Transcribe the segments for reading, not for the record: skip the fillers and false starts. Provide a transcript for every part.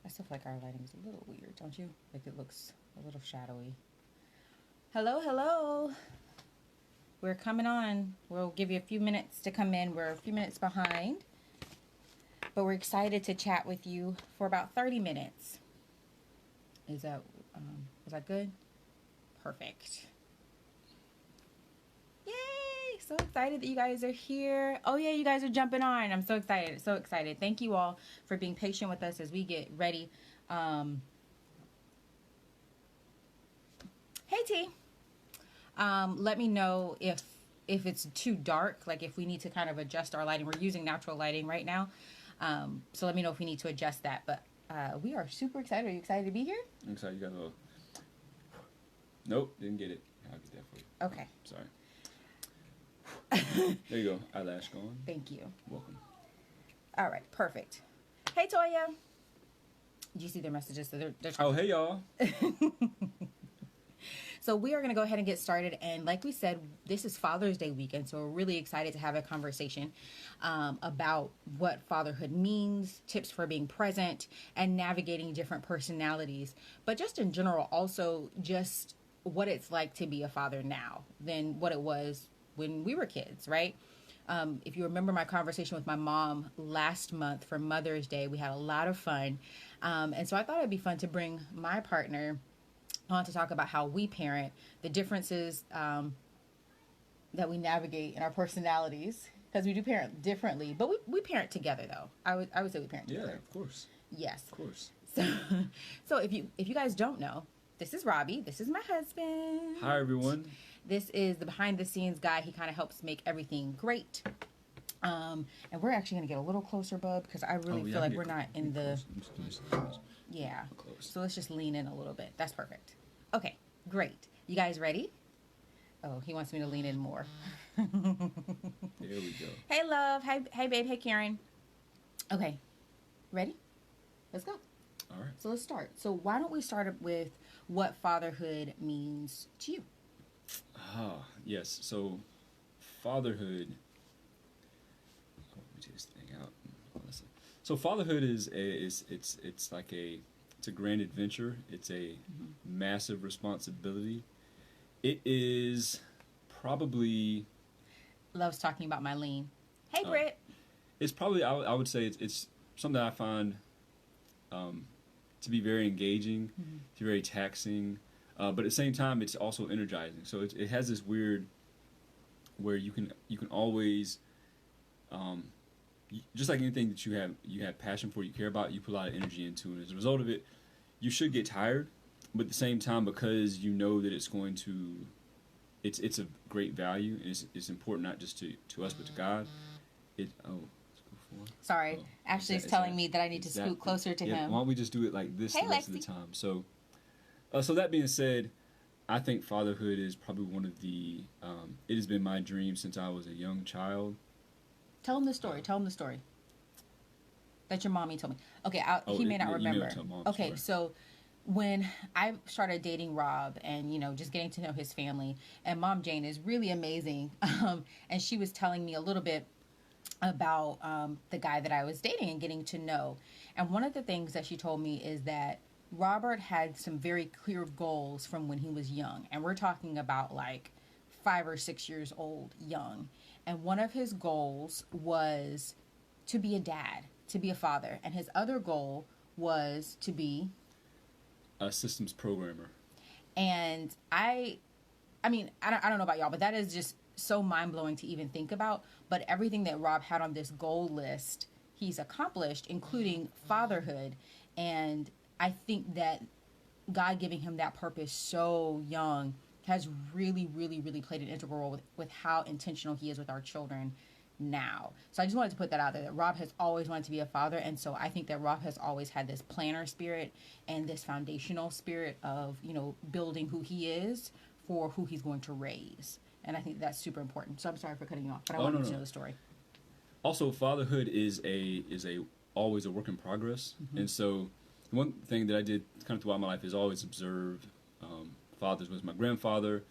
I still feel like our lighting is a little weird, don't you? Like it looks a little shadowy. Hello, hello. We're coming on. We'll give you a few minutes to come in. We're a few minutes behind, but we're excited to chat with you for about 30 minutes. Is that good? Perfect. Yay! So excited that you guys are here. Oh yeah, you guys are jumping on. I'm so excited. So excited. Thank you all for being patient with us as we get ready. Hey T. Let me know if it's too dark, like if we need to kind of adjust our lighting. We're using natural lighting right now. So let me know if we need to adjust that. But we are super excited. Are you excited to be here? I'm excited. You got a little... Nope, didn't get it. I'll get that for you. Okay. Sorry. There you go. Eyelash gone. Thank you. Welcome. All right. Perfect. Hey, Toya. Did you see their messages? So they're oh, hey, y'all. So we are going to go ahead and get started. And like we said, this is Father's Day weekend. So we're really excited to have a conversation about what fatherhood means, tips for being present, and navigating different personalities. But just in general, also just what it's like to be a father now than what it was when we were kids, right? If you remember my conversation with my mom last month for Mother's Day, we had a lot of fun. And so I thought it'd be fun to bring my partner on to talk about how we parent, the differences that we navigate in our personalities, because we do parent differently, but we parent together though. I would say we parent together. Yeah, of course. Yes. Of course. So if you guys don't know, this is Robbie. This is my husband. Hi, everyone. This is the behind the scenes guy. He kind of helps make everything great. And we're actually going to get a little closer, bub, because I really feel like we're not in the... Yeah. So let's just lean in a little bit. That's perfect. Okay, great. You guys ready? Oh, he wants me to lean in more. There we go. Hey, love. Hey, babe. Hey, Karen. Okay, ready? Let's go. All right. So let's start. So why don't we start with what fatherhood means to you? Yes. So fatherhood... Let me take this thing out. So fatherhood is it's like it's a grand adventure. It's a massive responsibility. It is probably... Loves talking about my lean. Hey, Britt. It's probably, I would say it's something I find to be very engaging, to be very taxing, but at the same time it's also energizing. So it has this weird where you can always just like anything that you have passion for, you care about, you put a lot of energy into, and as a result of it, you should get tired, but at the same time, because you know that it's going to, it's a great value, and it's important not just to us but to God. Sorry, Ashley's telling me that I need to scoot closer to him. Why don't we just do it like this the rest of the time? So that being said, I think fatherhood is probably one of the. It has been my dream since I was a young child. Tell him the story. Tell him the story. That your mommy told me. Okay, he may not remember. Okay, so when I started dating Rob and, just getting to know his family, and Mom Jane is really amazing. And she was telling me a little bit about the guy that I was dating and getting to know. And one of the things that she told me is that Robert had some very clear goals from when he was young. And we're talking about like 5 or 6 years old, young. And one of his goals was to be a dad, to be a father. And his other goal was to be a systems programmer. And I mean, I don't know about y'all, but that is just so mind-blowing to even think about. But everything that Rob had on this goal list, he's accomplished, including fatherhood. And I think that God giving him that purpose so young has really, really, really played an integral role with how intentional he is with our children now. So I just wanted to put that out there, that Rob has always wanted to be a father. And so I think that Rob has always had this planner spirit and this foundational spirit of, building who he is for who he's going to raise. And I think that's super important. So I'm sorry for cutting you off, but I wanted to know the story. Also, fatherhood is always a work in progress. And so one thing that I did kind of throughout my life is always observe fathers. Was my grandfather,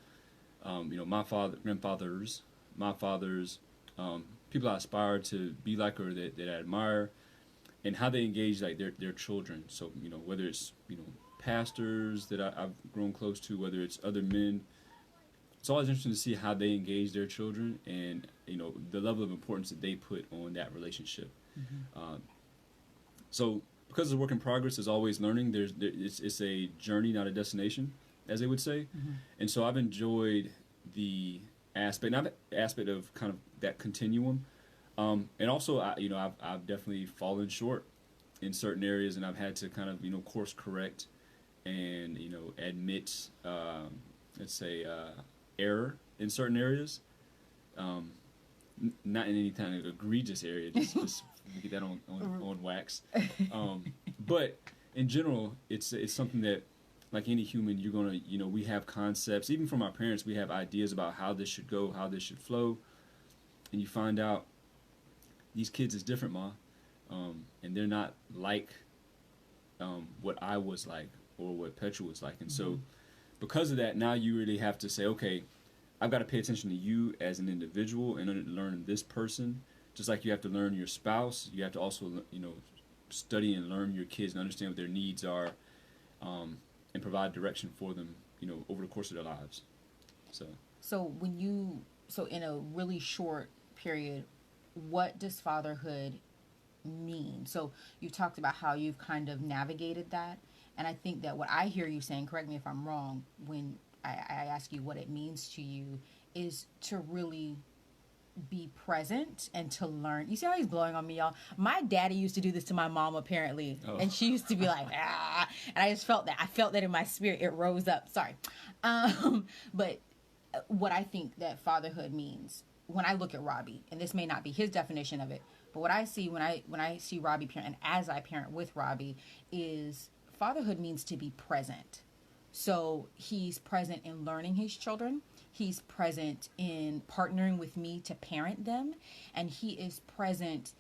my grandfathers, my fathers, people I aspire to be like or that I admire. and how they engage like their children. So whether it's pastors that I've grown close to, whether it's other men, it's always interesting to see how they engage their children and the level of importance that they put on that relationship. So because it's a work in progress, there's always learning. It's a journey, not a destination, as they would say. And so I've enjoyed the aspect of kind of that continuum. And also, I've definitely fallen short in certain areas, and I've had to kind of course correct and admit let's say error in certain areas. Not in any kind of egregious area, just get that on wax. But in general, it's something that, like any human, you're gonna we have concepts. Even from our parents, we have ideas about how this should go, how this should flow, and you find out these kids is different, Ma, and they're not like what I was like or what Petra was like. And so because of that, now you really have to say, okay, I've got to pay attention to you as an individual and learn this person. Just like you have to learn your spouse, you have to also study and learn your kids and understand what their needs are, and provide direction for them over the course of their lives. So in a really short period, what does fatherhood mean? So you talked about how you've kind of navigated that, and I think that what I hear you saying, correct me if I'm wrong, when I ask you what it means to you, is to really be present and to learn. You see how he's blowing on me, y'all? My daddy used to do this to my mom, apparently. Oh. And she used to be like, ah. And I just felt that. I felt that in my spirit. It rose up. Sorry. But what I think that fatherhood means, when I look at Robbie, and this may not be his definition of it, but what I see when I see Robbie parent, and as I parent with Robbie, is fatherhood means to be present. So he's present in learning his children. He's present in partnering with me to parent them. And he is present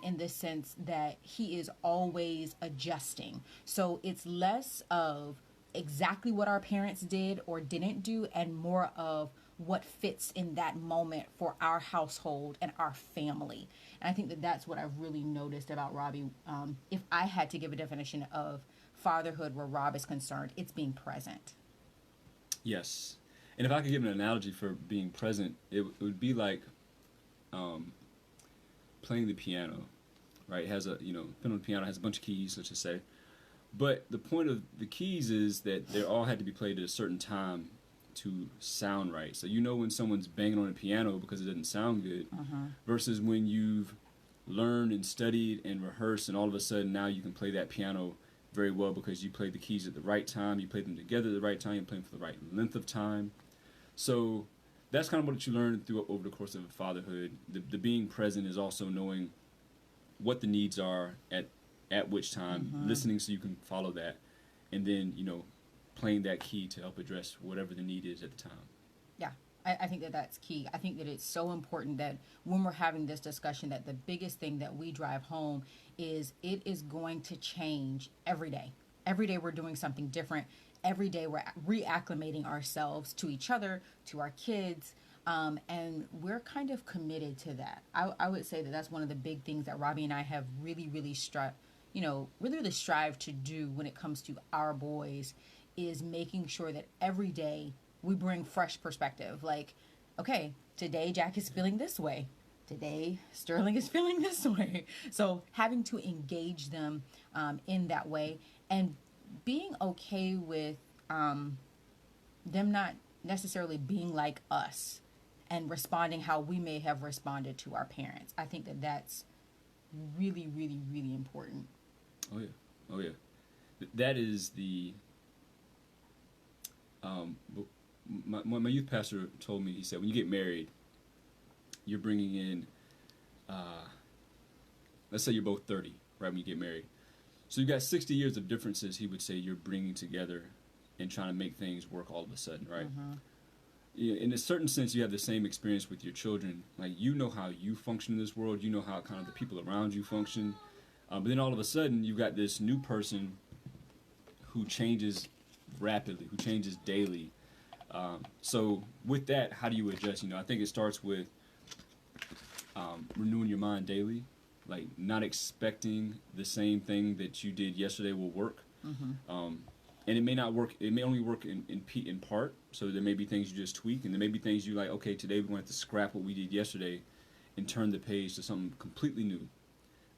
in the sense that he is always adjusting. So it's less of exactly what our parents did or didn't do and more of what fits in that moment for our household and our family. And I think that that's what I've really noticed about Robbie. If I had to give a definition of fatherhood where Rob is concerned, it's being present. Yes. And if I could give an analogy for being present, it would be like playing the piano, right? It has the piano has a bunch of keys, let's just say. But the point of the keys is that they all had to be played at a certain time to sound right. So when someone's banging on a piano because it doesn't sound good, versus when you've learned and studied and rehearsed and all of a sudden now you can play that piano very well because you played the keys at the right time, you played them together at the right time, you played them for the right length of time. So that's kind of what you learn over the course of fatherhood. The being present is also knowing what the needs are at which time, listening so you can follow that, and then playing that key to help address whatever the need is at the time. Yeah, I think that that's key. I think that it's so important that when we're having this discussion, that the biggest thing that we drive home is it is going to change every day. Every day we're doing something different. Every day we're reacclimating ourselves to each other, to our kids, and we're kind of committed to that. I would say that that's one of the big things that Robbie and I have really strived to do when it comes to our boys, is making sure that every day we bring fresh perspective. Like, okay, today Jack is feeling this way. Today Sterling is feeling this way. So having to engage them in that way and being okay with them not necessarily being like us and responding how we may have responded to our parents. I think that that's really important. Oh yeah. That is the my youth pastor told me, he said, when you get married, you're bringing in, let's say you're both 30, right, when you get married. So you've got 60 years of differences, he would say, you're bringing together and trying to make things work all of a sudden, right? In a certain sense, you have the same experience with your children. Like, how you function in this world, how kind of the people around you function. But then all of a sudden, you've got this new person who changes rapidly, who changes daily. So with that, how do you adjust? I think it starts with renewing your mind daily, like not expecting the same thing that you did yesterday will work. And it may not work. It may only work in part. So there may be things you just tweak, and there may be things you like. Okay, today we're going to have to scrap what we did yesterday, and turn the page to something completely new.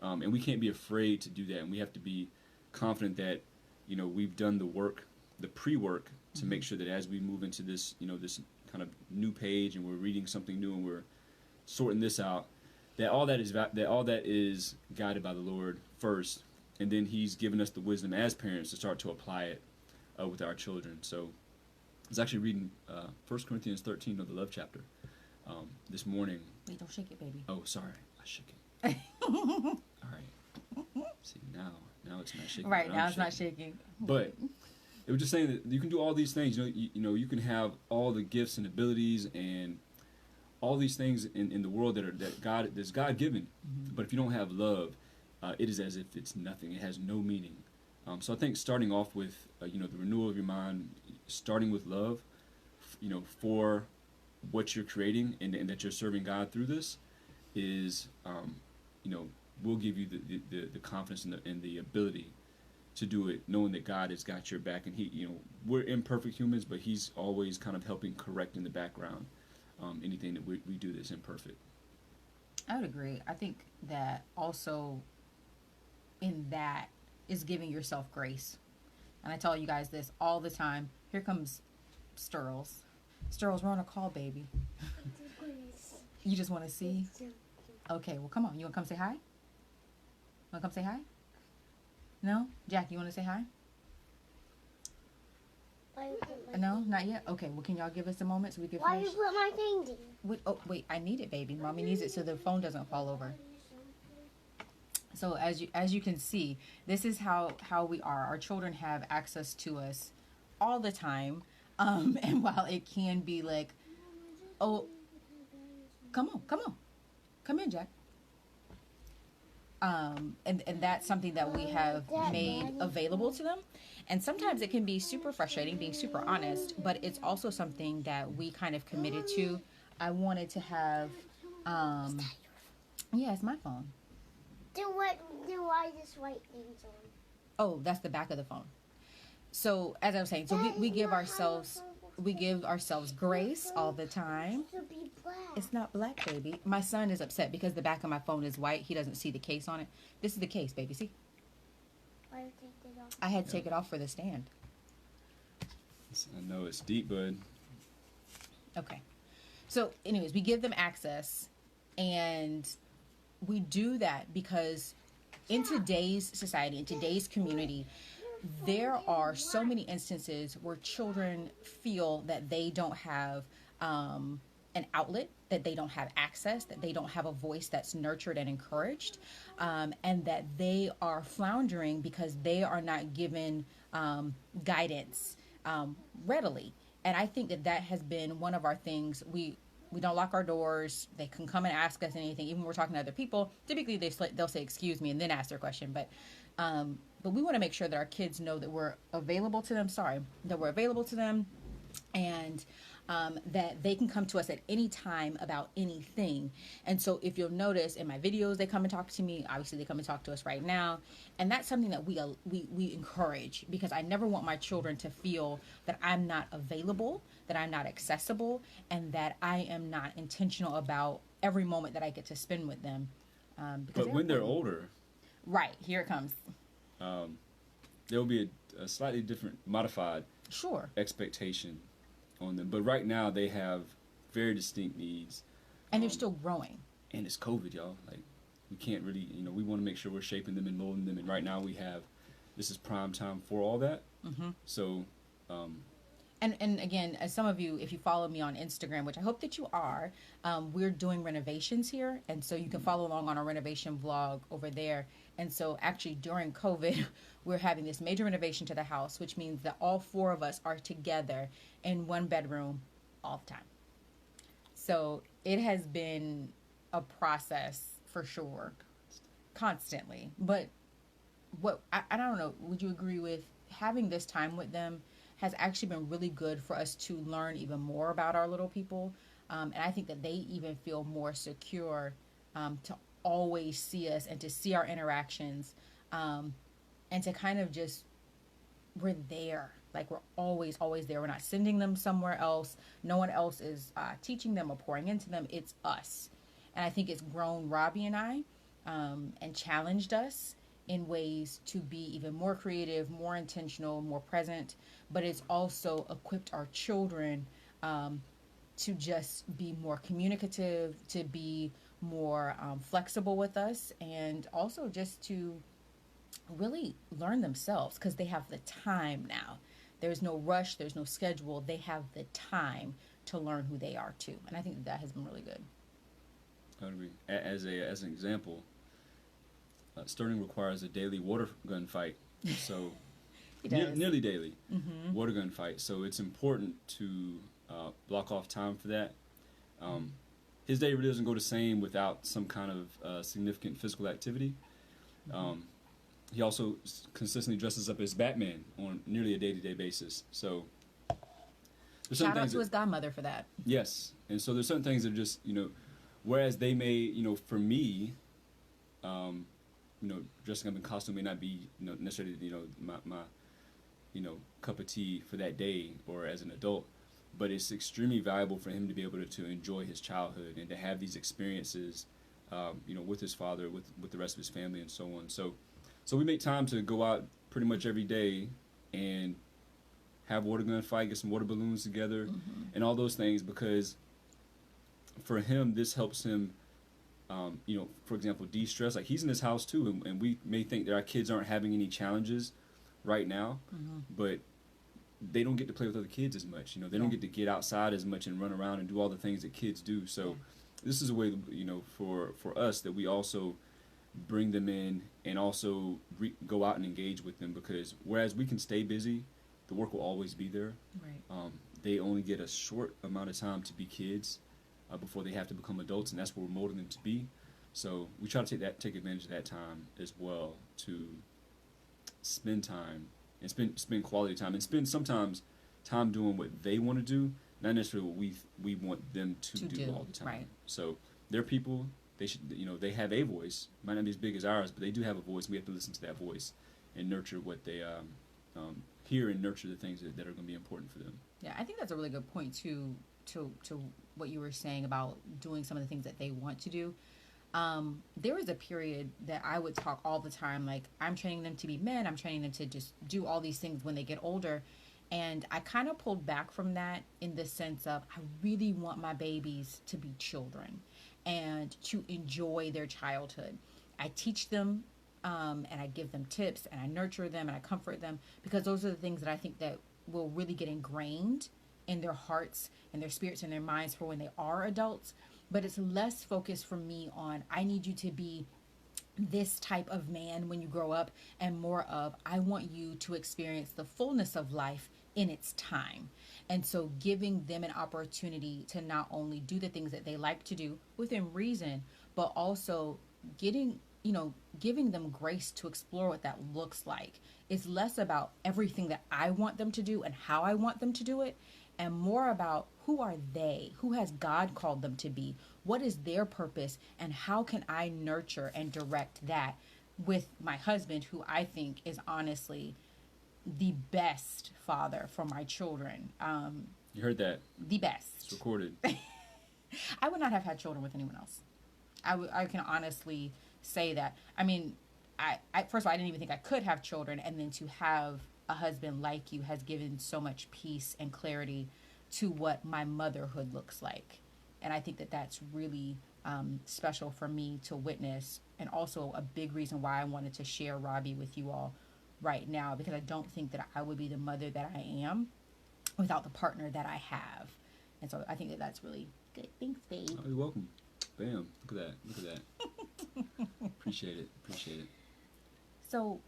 And we can't be afraid to do that. And we have to be confident that we've done the work, the pre-work, to make sure that as we move into this this kind of new page, and we're reading something new, and we're sorting this out, that all that is guided by the Lord first, and then He's given us the wisdom as parents to start to apply it with our children. So I was actually reading 1 Corinthians 13 of the love chapter this morning. Wait, don't shake it, baby. Oh, sorry. I shook it. All right. See, now it's not shaking. Right, now it's not shaking. But it was just saying that you can do all these things. You can have all the gifts and abilities and all these things in the world that's God given. But if you don't have love, it is as if it's nothing. It has no meaning. So I think starting off with the renewal of your mind, starting with love, for what you're creating and that you're serving God through this, is will give you the confidence and the ability to do it, knowing that God has got your back, and He we're imperfect humans, but He's always kind of helping correct in the background anything that we do that's imperfect. I would agree. I think that also in that is giving yourself grace. And I tell you guys this all the time. Here comes Sturls. Sturls, we're on a call, baby. You just want to see? Okay, well, come on. You want to come say hi? Want to come say hi? No? Jack, you want to say hi? No, not yet? Okay, well, can y'all give us a moment so we can Why finish? you put my thing in? Wait, I need it, baby. Mommy needs it so the phone doesn't fall over. So as you can see, this is how we are. Our children have access to us all the time. And while it can be like, oh, come on. Come in, Jack. And that's something that we have made available to them. And sometimes it can be super frustrating, being super honest, but it's also something that we kind of committed to. I wanted to have, yeah, it's my phone. Then why just white things on? Oh, that's the back of the phone. So as I was saying, so we give ourselves grace all the time. To be black. It's not black, baby. My son is upset because the back of my phone is white. He doesn't see the case on it. This is the case, baby. See? Why you take it off? I had to take it off for the stand. I know it's deep, bud. Okay. So anyways, we give them access, and we do that because in today's society, in today's community, there are so many instances where children feel that they don't have an outlet, that they don't have access, that they don't have a voice that's nurtured and encouraged, and that they are floundering because they are not given guidance readily. And I think that has been one of our things. We don't lock our doors. They can come and ask us anything. Even when we're talking to other people, typically they'll say, excuse me, and then ask their question. But we want to make sure that our kids know that we're available to them. That we're available to them, and that they can come to us at any time about anything. And so if you'll notice in my videos, they come and talk to me. Obviously, they come and talk to us right now. And that's something that we encourage, because I never want my children to feel that I'm not available, that I'm not accessible, and that I am not intentional about every moment that I get to spend with them. But when they're older, right, here it comes. There will be a slightly different, modified expectation on them. But right now, they have very distinct needs. And they're still growing. And it's COVID, y'all. Like, we can't really, we want to make sure we're shaping them and molding them. And right now this is prime time for all that. Mm-hmm. So, And again, as some of you, if you follow me on Instagram, which I hope that you are, we're doing renovations here. And so you can follow along on our renovation vlog over there. And so actually during COVID, we're having this major renovation to the house, which means that all four of us are together in one bedroom all the time. So it has been a process for sure, constantly. But I don't know, would you agree with having this time with them has actually been really good for us to learn even more about our little people. And I think that they even feel more secure to always see us and to see our interactions, and to kind of just, we're there. Like, we're always, always there. We're not sending them somewhere else. No one else is teaching them or pouring into them. It's us. And I think it's grown Robbie and I, and challenged us in ways to be even more creative, more intentional, more present. But it's also equipped our children to just be more communicative, to be more flexible with us, and also just to really learn themselves, because they have the time now. There's no rush, there's no schedule. They have the time to learn who they are too. And I think that has been really good. I would agree. As an example, Sterling requires a daily water gun fight. So nearly daily water gun fight. So it's important to block off time for that. His day really doesn't go the same without some kind of significant physical activity. He also consistently dresses up as Batman on nearly a day-to-day basis. So there's Shout out to his godmother for that. Yes. And so there's certain things that just, whereas they may, for me, dressing up in costume may not be, necessarily, my cup of tea for that day or as an adult, but it's extremely valuable for him to be able to enjoy his childhood and to have these experiences, with his father, with the rest of his family and so on. So we make time to go out pretty much every day and have water gun fight, get some water balloons together, and all those things, because for him, this helps him, for example, de-stress. Like, he's in his house too, and we may think that our kids aren't having any challenges right now, but they don't get to play with other kids as much. They don't get to get outside as much and run around and do all the things that kids do. So this is a way, for us, that we also bring them in and also go out and engage with them, because whereas we can stay busy, the work will always be there. Right. They only get a short amount of time to be kids before they have to become adults, and that's what we're molding them to be. So we try to take advantage of that time as well, to spend time and spend quality time, and spend sometimes time doing what they want to do, not necessarily what we want them to do all the time. Right. So they're people. They should, they have a voice. Might not be as big as ours, but they do have a voice. And we have to listen to that voice and nurture what they hear, and nurture the things that are going to be important for them. Yeah, I think that's a really good point to what you were saying about doing some of the things that they want to do. There was a period that I would talk all the time, like, I'm training them to be men. I'm training them to just do all these things when they get older. And I kind of pulled back from that in the sense of, I really want my babies to be children and to enjoy their childhood. I teach them, and I give them tips, and I nurture them, and I comfort them, because those are the things that I think that will really get ingrained in their hearts and their spirits and their minds for when they are adults. But it's less focused for me on, I need you to be this type of man when you grow up, and more of, I want you to experience the fullness of life in its time. And so giving them an opportunity to not only do the things that they like to do within reason, but also giving them grace to explore what that looks like. It's less about everything that I want them to do and how I want them to do it, and more about, who are they? Who has God called them to be? What is their purpose? And how can I nurture and direct that with my husband, who I think is honestly the best father for my children. You heard that? The best. It's recorded. I would not have had children with anyone else. I can honestly say that. I mean, I first of all, I didn't even think I could have children, and then to have a husband like you has given so much peace and clarity to what my motherhood looks like. And I think that that's really special for me to witness, and also a big reason why I wanted to share Robbie with you all right now, because I don't think that I would be the mother that I am without the partner that I have. And so I think that that's really good. Thanks, babe. Oh, you're welcome. Bam. Look at that. Appreciate it. So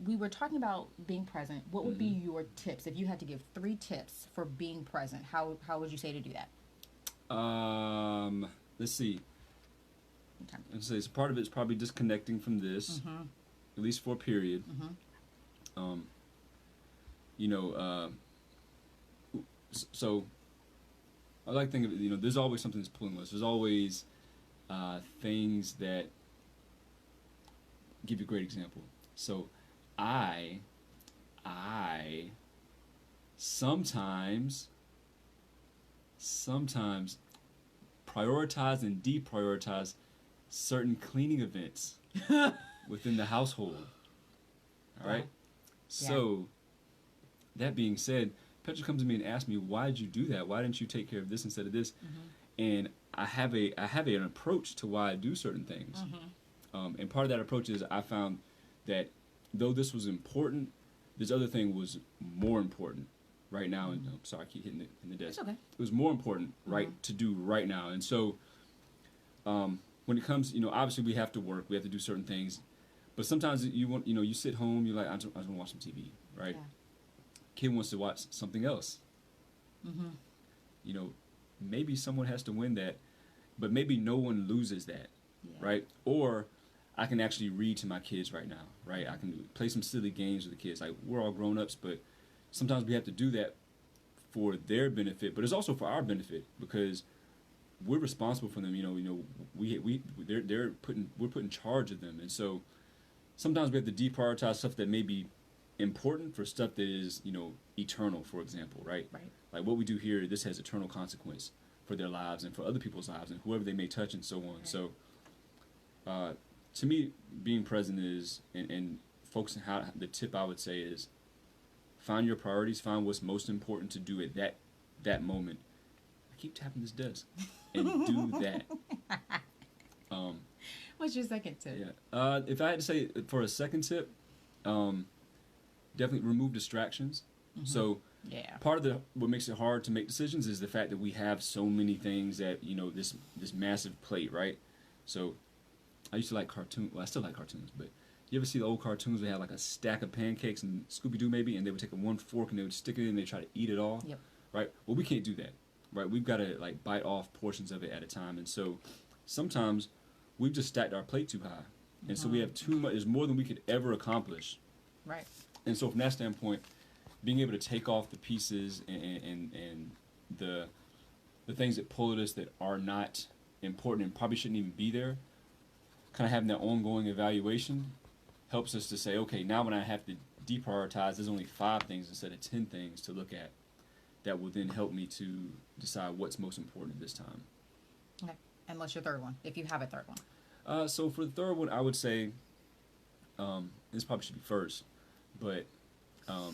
we were talking about being present. What would be your tips if you had to give 3 tips for being present? How would you say to do that? Let's see. Okay. Let's say, so part of it's probably disconnecting from this, at least for a period. So I like to think of it, there's always something that's pulling us. There's always things that give you a great example. So I sometimes prioritize and deprioritize certain cleaning events within the household. All right. Wow. So that being said, Petra comes to me and asks me, "Why did you do that? Why didn't you take care of this instead of this?" And I have an approach to why I do certain things. And part of that approach is I found that though this was important, this other thing was more important right now. And I'm sorry, I keep hitting it in the desk. It's okay. It was more important, right, to do right now. And so, when it comes, obviously we have to work, we have to do certain things, but sometimes you sit home, you're like, I just want to watch some TV, right? Yeah. Kid wants to watch something else. Maybe someone has to win that, but maybe no one loses that, right? Or I can actually read to my kids right now, right? I can play some silly games with the kids. Like, we're all grown-ups, but sometimes we have to do that for their benefit, but it's also for our benefit because we're responsible for them. We're put in charge of them, and so sometimes we have to deprioritize stuff that may be important for stuff that is eternal. For example, right? Like what we do here, this has eternal consequence for their lives and for other people's lives and whoever they may touch and so on. Right. So, to me, being present is and focusing how the tip I would say is find your priorities, find what's most important to do at that moment. I keep tapping this desk and do that. What's your second tip? Yeah. If I had to say for a second tip, definitely remove distractions. So part of what makes it hard to make decisions is the fact that we have so many things that this massive plate, right? So I used to like cartoons. Well, I still like cartoons, but you ever see the old cartoons? They had like a stack of pancakes and Scooby-Doo maybe, and they would take one fork and they would stick it in and they try to eat it all. Yep. Right? Well, we can't do that. Right? We've got to like bite off portions of it at a time, and so sometimes we've just stacked our plate too high, and so we have too much. There's more than we could ever accomplish. Right. And so from that standpoint, being able to take off the pieces and the things that pull at us that are not important and probably shouldn't even be there, kind of having that ongoing evaluation helps us to say, okay, now when I have to deprioritize, there's only 5 things instead of 10 things to look at that will then help me to decide what's most important at this time. Okay. And what's your third one, if you have a third one? So for the third one, I would say, this probably should be first, but I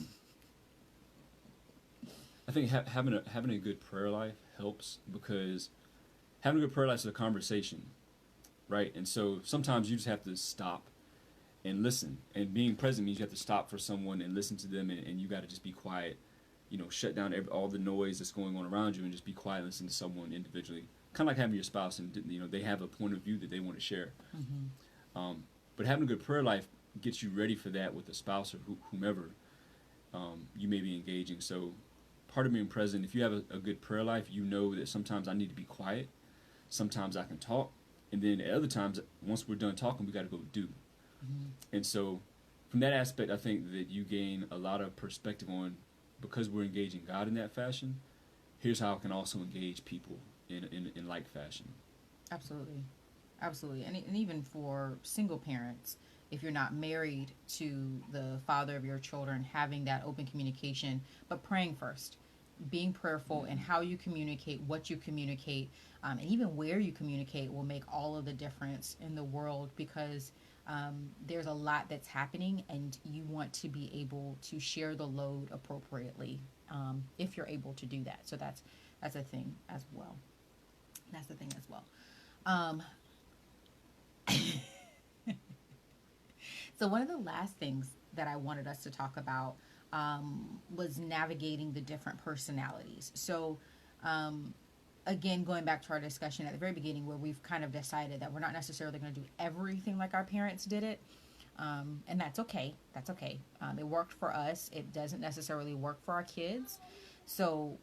think having a good prayer life helps because having a good prayer life is a conversation, right? And so sometimes you just have to stop and listen. And being present means you have to stop for someone and listen to them, and you got to just be quiet. Shut down all the noise that's going on around you and just be quiet and listen to someone individually. Kind of like having your spouse and they have a point of view that they want to share. But having a good prayer life gets you ready for that with a spouse or whomever you may be engaging. So part of being present, if you have a good prayer life, you know that sometimes I need to be quiet, sometimes I can talk, and then at other times, once we're done talking, we got to go do. And so from that aspect, I think that you gain a lot of perspective on, because we're engaging God in that fashion, here's how I can also engage people in like fashion. Absolutely. And even for single parents, if you're not married to the father of your children, having that open communication, but praying first, being prayerful in how you communicate, what you communicate, and even where you communicate will make all of the difference in the world, because there's a lot that's happening and you want to be able to share the load appropriately if you're able to do that. So that's a thing as well. So one of the last things that I wanted us to talk about was navigating the different personalities. So again, going back to our discussion at the very beginning, where we've kind of decided that we're not necessarily going to do everything like our parents did it. And that's okay. It worked for us. It doesn't necessarily work for our kids. So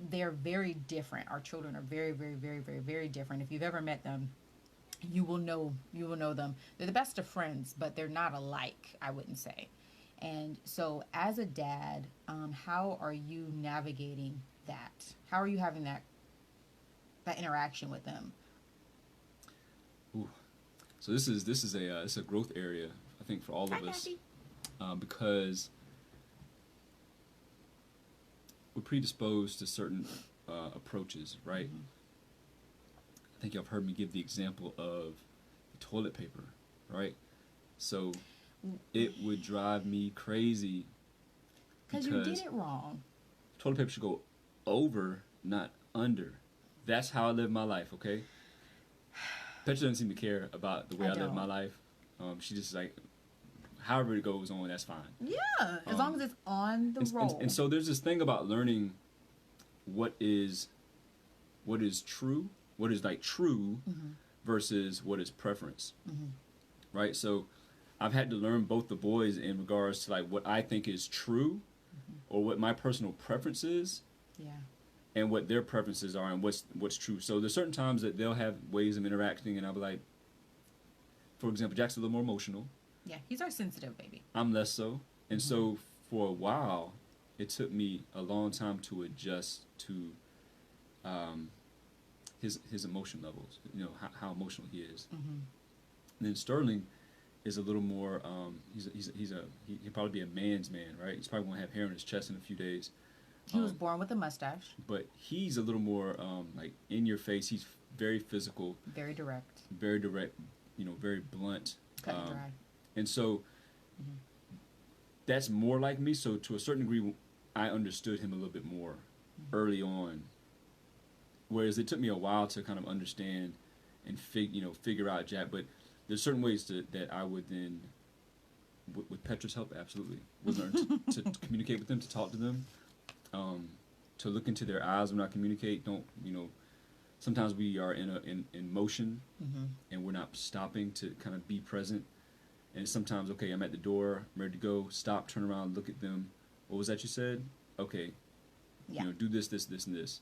they're very different. Our children are very, very, very, very, very different. If you've ever met them, you will know them. They're the best of friends, but they're not alike, I wouldn't say. And so as a dad, how are you navigating that? How are you having that interaction with them? Ooh. So this is a growth area, I think, for all of Hi, us, Kathy. because we're predisposed to certain approaches, right? Mm-hmm. I think y'all have heard me give the example of toilet paper, right? So it would drive me crazy Because you did it wrong. toilet paper should go over, not under. That's how I live my life, okay? Petra doesn't seem to care about the way I live my life. She just like, however it goes on, that's fine. Yeah, as long as it's on the roll. And so there's this thing about learning what is true, what is like true versus what is preference, right? So I've had to learn both the boys in regards to like what I think is true or what my personal preference is. Yeah. And what their preferences are and what's true. So there's certain times that they'll have ways of interacting and I'll be like, for example, Jack's a little more emotional. Yeah, he's our sensitive baby. I'm less so. And so for a while, it took me a long time to adjust to his emotion levels, you know, how emotional he is. And then Sterling is a little more, he'll probably be a man's man, right? He's probably going to have hair on his chest in a few days. He was born with a mustache. But he's a little more like in your face. He's very physical. Very direct. Very direct, you know, very blunt. Cut and dry. And so that's more like me. So to a certain degree, I understood him a little bit more early on. Whereas it took me a while to kind of understand and figure out Jack. But there's certain ways that I would then, with Petra's help, absolutely, would learn to communicate with them, to talk to them. To look into their eyes when I communicate. Sometimes we are in motion and we're not stopping to kind of be present. And sometimes, okay, I'm at the door, I'm ready to go, stop, turn around, look at them. What was that you said? Okay, do this, and this.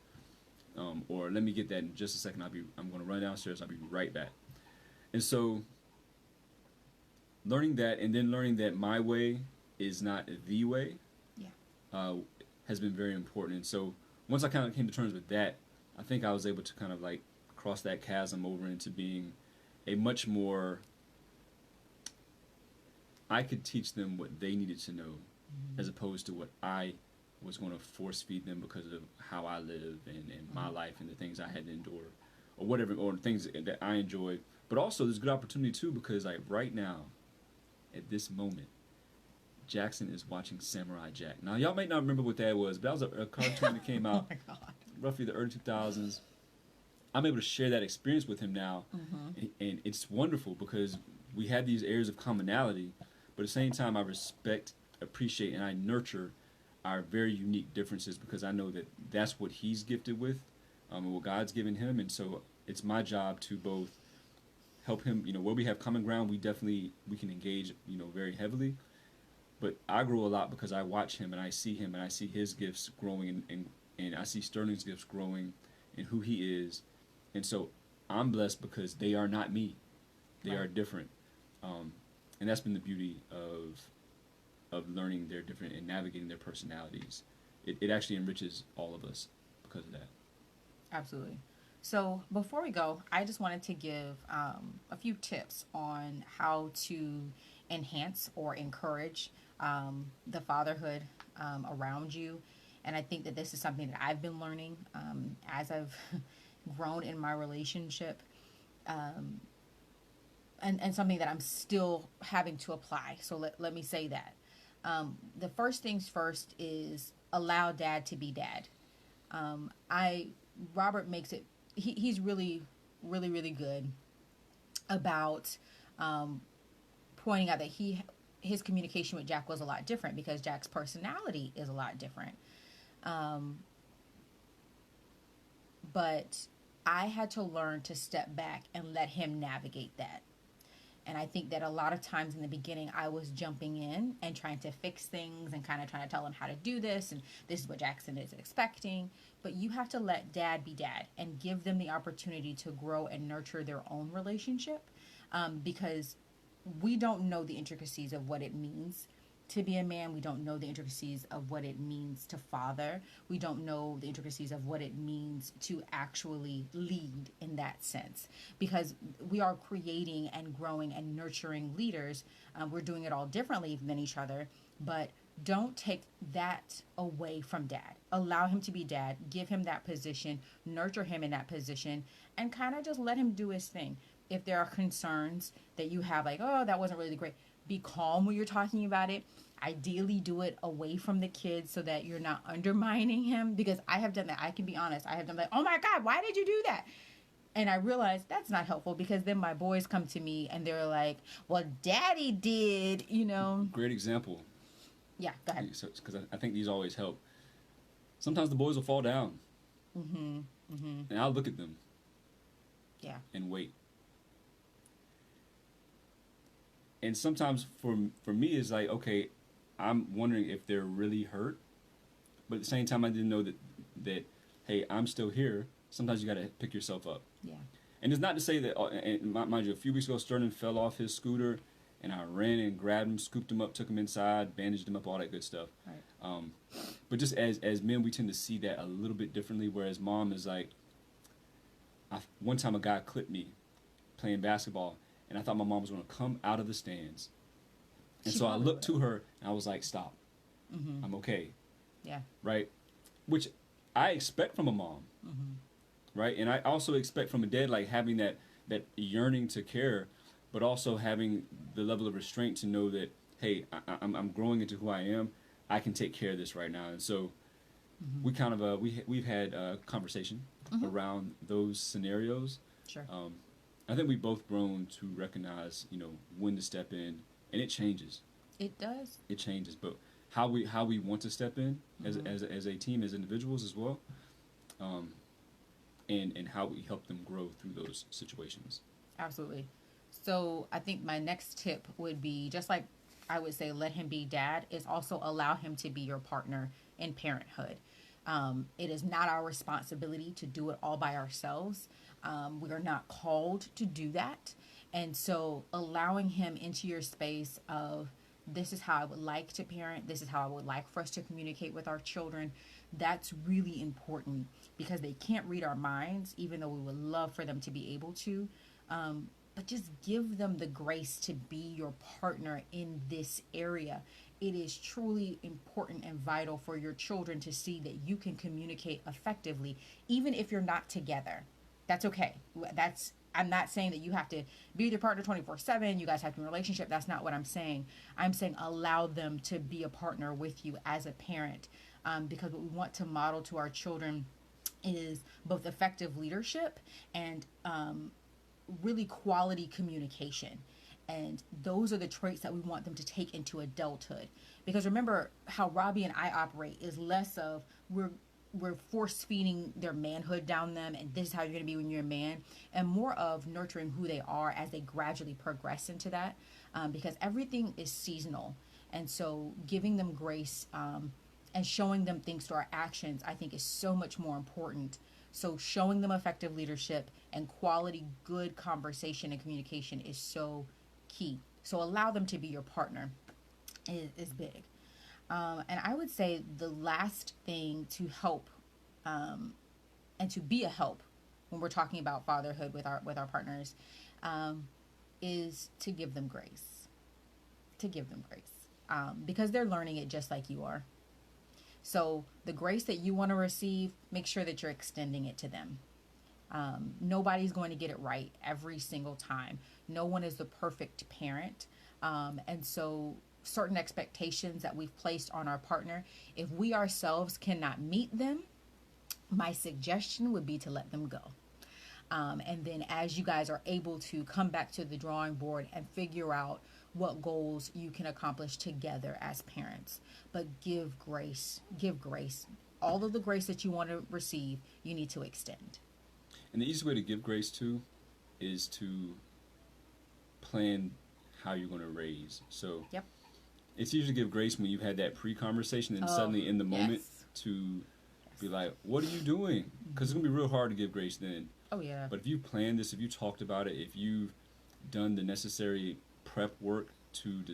Or let me get that in just a second. I'm going to run downstairs. I'll be right back. And so learning that, and then learning that my way is not the way. Has been very important. And so once I kind of came to terms with that, I think I was able to kind of like cross that chasm over into being a much more, I could teach them what they needed to know as opposed to what I was going to force feed them because of how I live and my life and the things I had to endure or whatever, or things that I enjoy. But also there's good opportunity too, because like right now, at this moment, Jackson is watching Samurai Jack. Now, y'all might not remember what that was, but that was a cartoon that came out roughly the early 2000s. I'm able to share that experience with him now, and it's wonderful because we have these areas of commonality, but at the same time, I respect, appreciate, and I nurture our very unique differences because I know that that's what he's gifted with and what God's given him, and so it's my job to both help him, where we have common ground, we can engage, very heavily. But I grow a lot because I watch him and I see his gifts growing and I see Sterling's gifts growing and who he is. And so I'm blessed because they are not me. They are different. And that's been the beauty of learning they're different and navigating their personalities. It actually enriches all of us because of that. Absolutely. So before we go, I just wanted to give a few tips on how to enhance or encourage the fatherhood around you. And I think that this is something that I've been learning as I've grown in my relationship, and something that I'm still having to apply. So let me say that. The first things first is allow dad to be dad. Robert makes it, he's really, really, really good about pointing out that his communication with Jack was a lot different because Jack's personality is a lot different. But I had to learn to step back and let him navigate that. And I think that a lot of times in the beginning, I was jumping in and trying to fix things and kind of trying to tell him how to do this. And this is what Jackson is expecting. But you have to let dad be dad and give them the opportunity to grow and nurture their own relationship. Because we don't know the intricacies of what it means to be a man. We don't know the intricacies of what it means to father. We don't know the intricacies of what it means to actually lead in that sense. Because we are creating and growing and nurturing leaders. We're doing it all differently than each other. But don't take that away from dad. Allow him to be dad. Give him that position. Nurture him in that position. And kind of just let him do his thing. If there are concerns that you have, like, oh, that wasn't really great, be calm when you're talking about it. Ideally, do it away from the kids so that you're not undermining him. Because I have done that. I can be honest. I have done like, oh my God, why did you do that? And I realized that's not helpful, because then my boys come to me and they're like, well, daddy did, you know. Great example. Yeah, go ahead. Because I think these always help. Sometimes the boys will fall down. And I'll look at them. Yeah. And wait. And sometimes for me, it's like, okay, I'm wondering if they're really hurt. But at the same time, I didn't know that hey, I'm still here. Sometimes you got to pick yourself up. Yeah. And it's not to say that, and mind you, a few weeks ago, Sterling fell off his scooter, and I ran and grabbed him, scooped him up, took him inside, bandaged him up, all that good stuff. Right. But just as men, we tend to see that a little bit differently, whereas mom is like, one time a guy clipped me playing basketball, and I thought my mom was going to come out of the stands. And so I looked to her, and I was like, stop. I'm okay. Yeah. Right? Which I expect from a mom. Right? And I also expect from a dad, like having that yearning to care, but also having the level of restraint to know that, hey, I'm growing into who I am. I can take care of this right now. And so we kind of, we've had a conversation around those scenarios. Sure. I think we've both grown to recognize, when to step in, and it changes. It does. It changes, but how we want to step in as a team, as individuals as well, and how we help them grow through those situations. Absolutely. So I think my next tip would be, just like I would say, let him be dad, is also allow him to be your partner in parenthood. It is not our responsibility to do it all by ourselves. We are not called to do that. And so allowing him into your space of, this is how I would like to parent, this is how I would like for us to communicate with our children, that's really important, because they can't read our minds, even though we would love for them to be able to. But just give them the grace to be your partner in this area. It is truly important and vital for your children to see that you can communicate effectively, even if you're not together. That's okay. I'm not saying that you have to be with your partner 24/7. You guys have to be in a relationship. That's not what I'm saying. I'm saying allow them to be a partner with you as a parent, because what we want to model to our children is both effective leadership and really quality communication. And those are the traits that we want them to take into adulthood. Because remember, how Robbie and I operate is less of we're force feeding their manhood down them, and this is how you're going to be when you're a man, and more of nurturing who they are as they gradually progress into that, because everything is seasonal. And so giving them grace and showing them things through our actions, I think, is so much more important. So showing them effective leadership and quality good conversation and communication is so key. So allow them to be your partner is big. And I would say the last thing to help and to be a help when we're talking about fatherhood with our partners is to give them grace. Because they're learning it just like you are. So the grace that you want to receive, make sure that you're extending it to them. Nobody's going to get it right every single time. No one is the perfect parent. And so certain expectations that we've placed on our partner, if we ourselves cannot meet them, my suggestion would be to let them go. And then as you guys are able to come back to the drawing board and figure out what goals you can accomplish together as parents. But give grace. All of the grace that you want to receive, you need to extend. And the easiest way to give grace to is to plan how you're going to raise. So yep. It's easy to give grace when you've had that pre-conversation and suddenly in the moment to be like, what are you doing? Because it's going to be real hard to give grace then. Oh, yeah. But if you planned this, if you talked about it, if you've done the necessary prep work to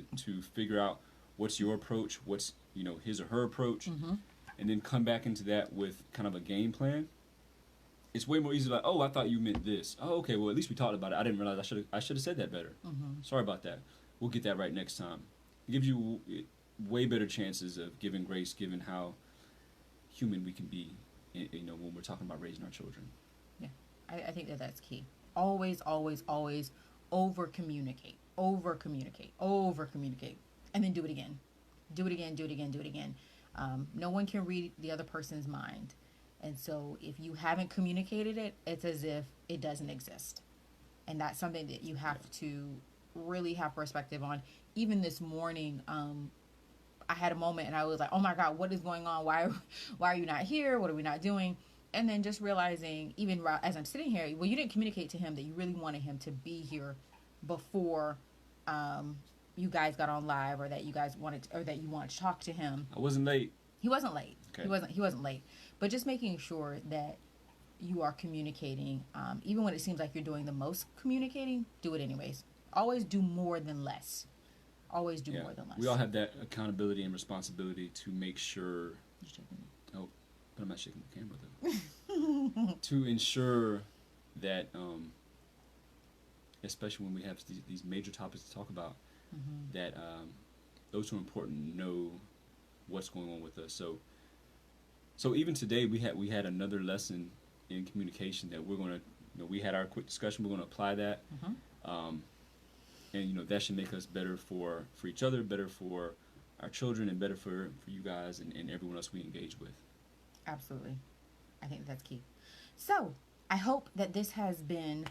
figure out what's your approach, what's, his or her approach, and then come back into that with kind of a game plan. It's way more easy. Like, oh, I thought you meant this. Oh, okay. Well, at least we talked about it. I didn't realize I should have said that better. Sorry about that. We'll get that right next time. It gives you way better chances of giving grace, given how human we can be, when we're talking about raising our children. Yeah, I think that's key. Always, always, always over communicate, and then do it again. Do it again, do it again, do it again. No one can read the other person's mind. And so if you haven't communicated it, it's as if it doesn't exist. And that's something that you have to really have perspective on. Even this morning, I had a moment and I was like, oh my God, what is going on? Why are you not here? What are we not doing? And then just realizing, even as I'm sitting here, well, you didn't communicate to him that you really wanted him to be here before you guys got on live, or that you guys wanted to, or that you wanted to talk to him. I wasn't late. He wasn't late. Okay. He wasn't late. But just making sure that you are communicating, even when it seems like you're doing the most communicating, do it anyways. Always do more than less. Always do more than less. We all have that accountability and responsibility to make sure. Oh, but I'm not shaking the camera though. To ensure that, especially when we have these major topics to talk about, that those who are important know what's going on with us. So even today we had another lesson in communication that we're going to, we had our quick discussion. We're going to apply that, and that should make us better for each other, better for our children, and better for you guys and everyone else we engage with. Absolutely. I think that's key. So I hope that this has been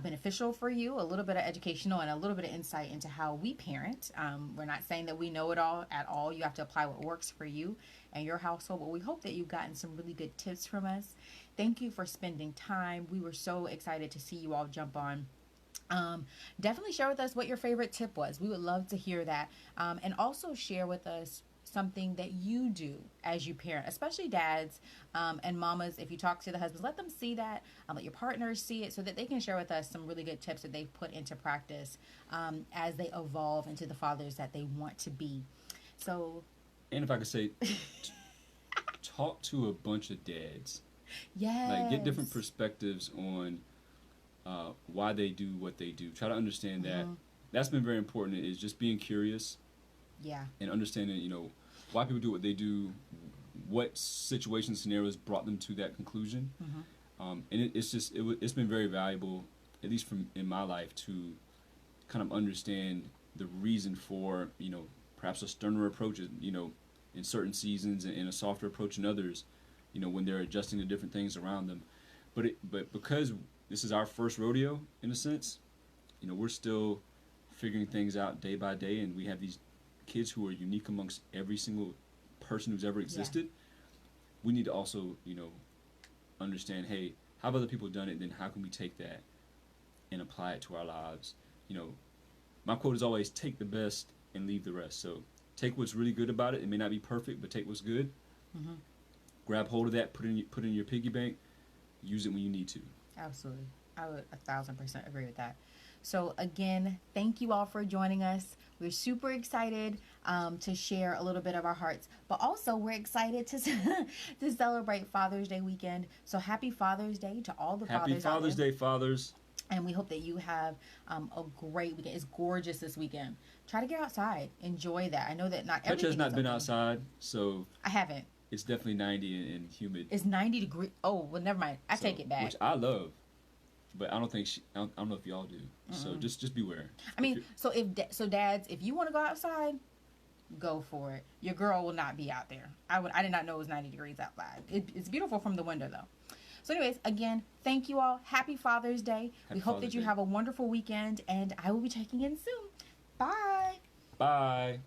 beneficial for you, a little bit of educational and a little bit of insight into how we parent. We're not saying that we know it all at all. You have to apply what works for you and your household, but we hope that you've gotten some really good tips from us. Thank you for spending time. We were so excited to see you all jump on. Definitely share with us what your favorite tip was. We would love to hear that. And also share with us something that you do as you parent, especially dads and mamas. If you talk to the husbands, let them see that, let your partners see it, so that they can share with us some really good tips that they've put into practice as they evolve into the fathers that they want to be. So, and if I could say, talk to a bunch of dads. Yes. Like, get different perspectives on why they do what they do. Try to understand that. That's been very important, is just being curious. Yeah. And understanding, why people do what they do, what situations, scenarios brought them to that conclusion. And it's been very valuable, at least in my life, to kind of understand the reason for, perhaps a sterner approach, in certain seasons, and a softer approach in others, when they're adjusting to different things around them. But because this is our first rodeo, in a sense, we're still figuring things out day by day, and we have these kids who are unique amongst every single person who's ever existed. We need to also, understand, hey, how have other people done it? Then how can we take that and apply it to our lives? My quote is always, take the best and leave the rest. So take what's really good about it. It may not be perfect, but take what's good. Grab hold of that, put it in your piggy bank, use it when you need to. Absolutely. I would 1,000% agree with that. So again, thank you all for joining us. We're super excited to share a little bit of our hearts, but also we're excited to celebrate Father's Day weekend. So happy Father's Day to all the fathers. Happy Father's Day, fathers. And we hope that you have a great weekend. It's gorgeous this weekend. Try to get outside. Enjoy that. I know that not everything Petra has not is been open. outside, so I haven't. It's definitely 90 and humid. It's 90 degrees. Oh, well, never mind. I take it back. Which I love. But I don't think I don't know if y'all do. So just beware. I mean, so dads, if you want to go outside, go for it. Your girl will not be out there. I did not know it was 90 degrees outside. It's beautiful from the window though. So anyways, again, thank you all. Happy Father's Day. We hope that you have a wonderful weekend, and I will be checking in soon. Bye. Bye.